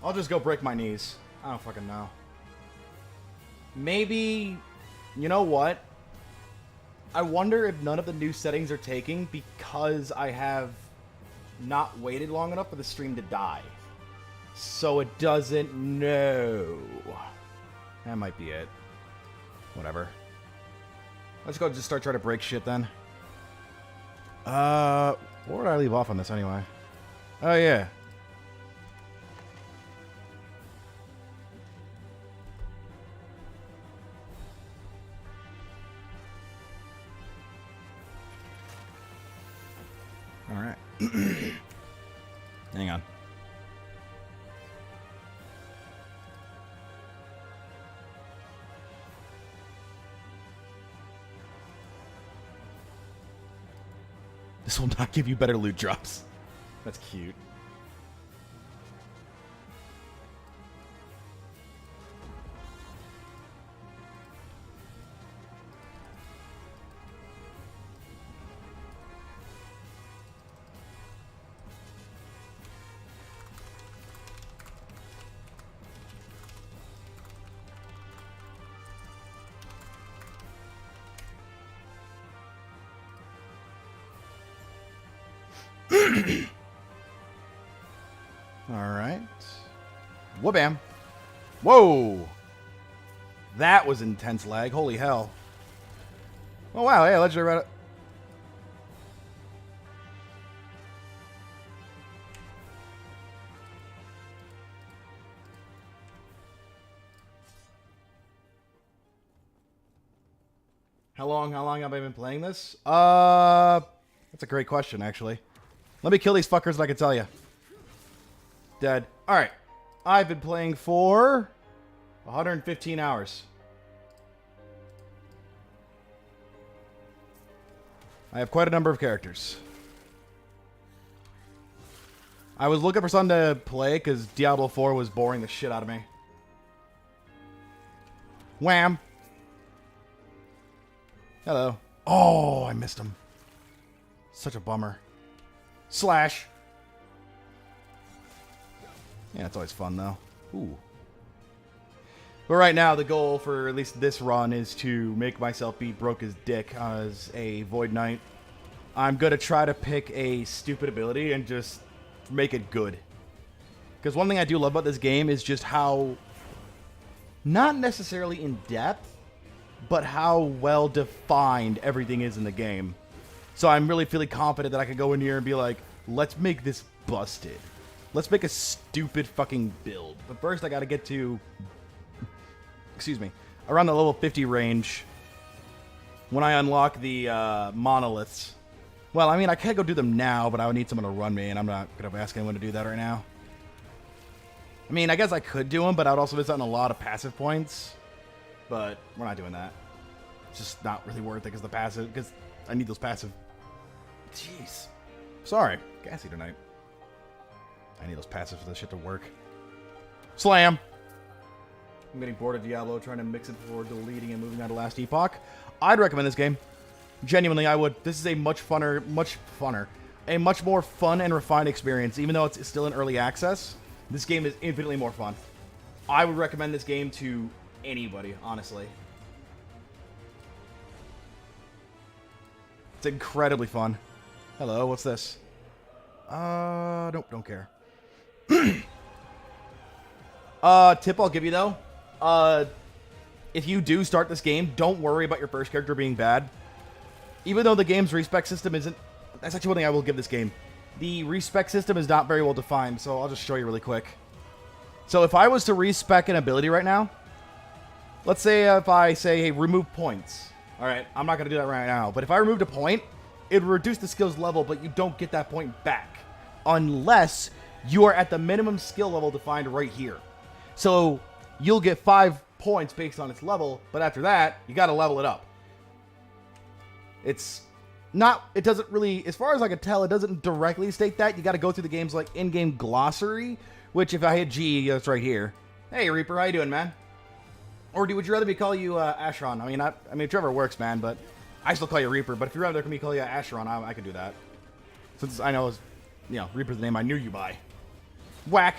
I'll just go break my knees. I don't fucking know. Maybe... You know what? I wonder if none of the new settings are taking because I have not waited long enough for the stream to die. So it doesn't know. That might be it. Whatever. Let's go just start trying to break shit then. Where would I leave off on this anyway? Oh yeah. Alright. Hang on. This will not give you better loot drops. That's cute. Alright. Whoa-bam. Whoa! That was intense lag. Holy hell. Oh, wow. Hey, legendary red. How long have I been playing this? That's a great question, actually. Let me kill these fuckers and I can tell you. Dead. Alright. I've been playing for 115 hours. I have quite a number of characters. I was looking for something to play because Diablo 4 was boring the shit out of me. Wham! Hello. Oh, I missed him. Such a bummer. Slash. Yeah, it's always fun, though. Ooh. But right now, the goal for at least this run is to make myself beat broke as dick as a Void Knight. I'm going to try to pick a stupid ability and just make it good. Because one thing I do love about this game is just how, not necessarily in depth, but how well defined everything is in the game. So I'm really feeling confident that I could go in here and be like, let's make this busted. Let's make a stupid fucking build. But first I gotta get to, excuse me, around the level 50 range when I unlock the monoliths. Well, I mean, I could go do them now, but I would need someone to run me, and I'm not gonna ask anyone to do that right now. I mean, I guess I could do them, but I would also miss out on a lot of passive points. But we're not doing that. It's just not really worth it because I need those passive. Jeez. Sorry. Gassy tonight. I need those passives for this shit to work. Slam! I'm getting bored of Diablo, trying to mix it before deleting and moving on to Last Epoch. I'd recommend this game. Genuinely, I would. This is a much more fun and refined experience. Even though it's still in early access, this game is infinitely more fun. I would recommend this game to anybody, honestly. It's incredibly fun. Hello, what's this? Nope, don't care. Tip I'll give you though. If you do start this game, don't worry about your first character being bad. Even though the game's respec system isn't... That's actually one thing I will give this game. The respec system is not very well defined, so I'll just show you really quick. So if I was to respec an ability right now, let's say if I say, hey, remove points. Alright, I'm not going to do that right now, but if I removed a point, it would reduce the skill's level, but you don't get that point back. Unless you are at the minimum skill level defined right here. So you'll get 5 points based on its level, but after that, you got to level it up. It's not, it doesn't really, as far as I can tell, it doesn't directly state that. You got to go through the game's like in-game glossary, which if I hit G, it's right here. Hey Reaper, how you doing, man? Or would you rather me call you Asheron? I mean, whichever works, man, but I still call you Reaper, but if you'd rather me call you Asheron, I could do that. Since I know, Reaper's the name I knew you by. Whack!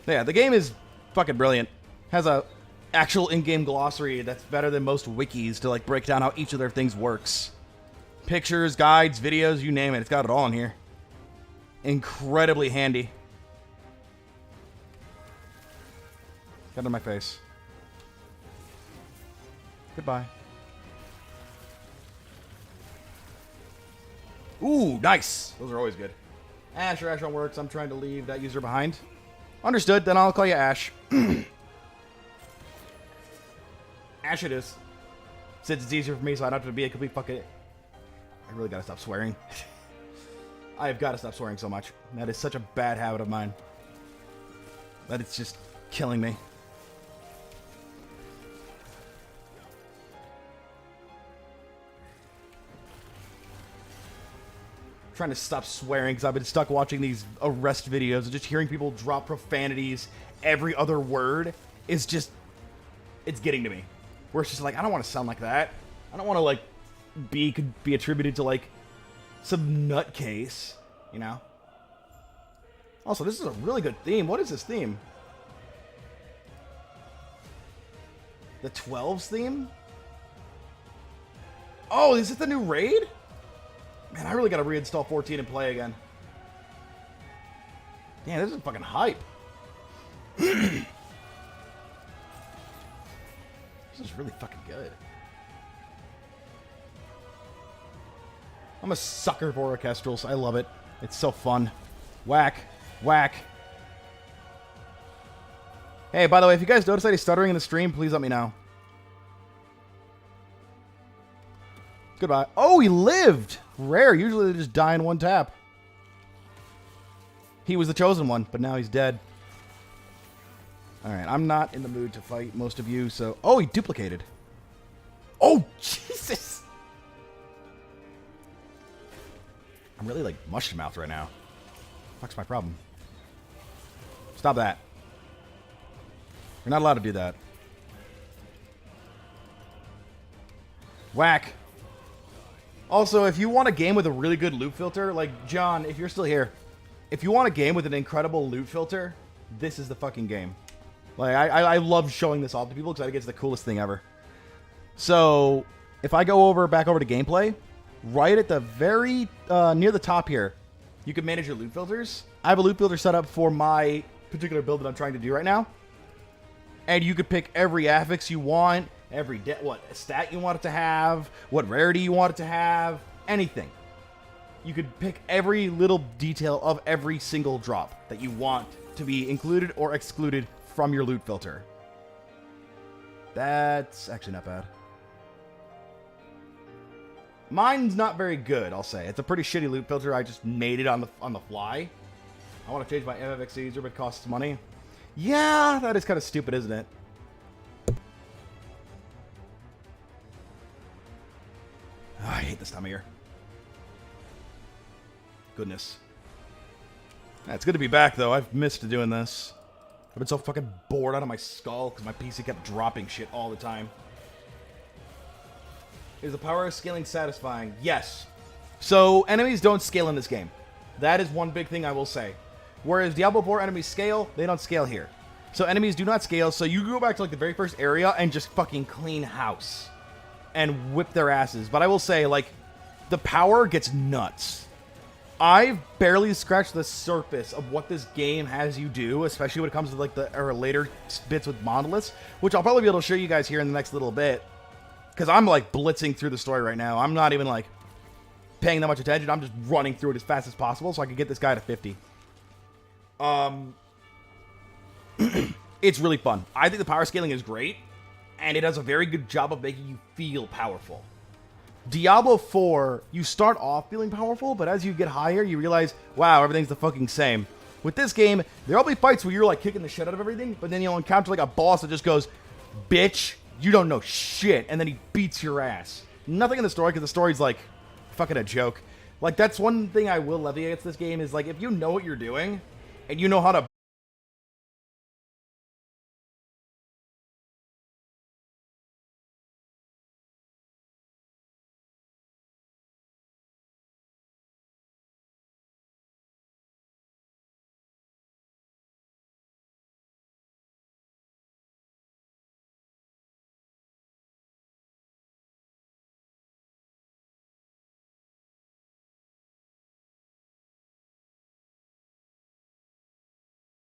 Yeah, the game is fucking brilliant. Has a actual in-game glossary that's better than most wikis to like break down how each of their things works. Pictures, guides, videos, you name it. It's got it all in here. Incredibly handy. Got it in my face. Goodbye. Ooh, nice. Those are always good. Ash or Ashron works. I'm trying to leave that user behind. Understood. Then I'll call you Ash. Ash it is. Since it's easier for me, so I don't have to be a complete fucking... I really gotta stop swearing. I have got to stop swearing so much. That is such a bad habit of mine. That it's just killing me. Trying to stop swearing because I've been stuck watching these arrest videos and just hearing people drop profanities every other word is just, it's getting to me. Where it's just like, I don't want to sound like that. I don't want to like be attributed to like some nutcase, you know? Also, this is a really good theme. What is this theme? The 12s theme? Oh, is it the new raid? Man, I really gotta reinstall 14 and play again. Damn, this is fucking hype. This is really fucking good. I'm a sucker for orchestrals. I love it. It's so fun. Whack. Whack. Hey, by the way, if you guys notice any stuttering in the stream, please let me know. Goodbye. Oh, he lived! Rare. Usually they just die in one tap. He was the chosen one, but now he's dead. Alright, I'm not in the mood to fight most of you, so... Oh, he duplicated. Oh, Jesus! I'm really, like, mush-mouthed right now. Fuck's my problem? Stop that. You're not allowed to do that. Whack. Also, if you want a game with a really good loot filter, like, John, if you're still here, if you want a game with an incredible loot filter, this is the fucking game. Like, I love showing this off to people because I think it's the coolest thing ever. So, if I go back over to gameplay, right at the very, near the top here, you can manage your loot filters. I have a loot filter set up for my particular build that I'm trying to do right now. And you could pick every affix you want, every what stat you want it to have, what rarity you want it to have, anything. You could pick every little detail of every single drop that you want to be included or excluded from your loot filter. That's actually not bad. Mine's not very good, I'll say. It's a pretty shitty loot filter. I just made it on the fly. I want to change my FFX user, but it costs money. Yeah, that is kind of stupid, isn't it? Oh, I hate this time of year. Goodness. Yeah, it's good to be back, though. I've missed doing this. I've been so fucking bored out of my skull because my PC kept dropping shit all the time. Is the power of scaling satisfying? Yes. So, enemies don't scale in this game. That is one big thing I will say. Whereas Diablo 4 enemies scale, they don't scale here. So enemies do not scale, so you go back to like the very first area and just fucking clean house. And whip their asses. But I will say, like, the power gets nuts. I've barely scratched the surface of what this game has you do, especially when it comes to like the later bits with monoliths, which I'll probably be able to show you guys here in the next little bit. Because I'm like blitzing through the story right now. I'm not even like paying that much attention. I'm just running through it as fast as possible so I can get this guy to 50. It's really fun. I think the power scaling is great, and it does a very good job of making you feel powerful. Diablo 4, you start off feeling powerful, but as you get higher, you realize, wow, everything's the fucking same. With this game, there'll be fights where you're like kicking the shit out of everything, but then you'll encounter like a boss that just goes, bitch, you don't know shit, and then he beats your ass. Nothing in the story, because the story's like fucking a joke. Like, that's one thing I will levy against this game is like, if you know what you're doing, and you know how to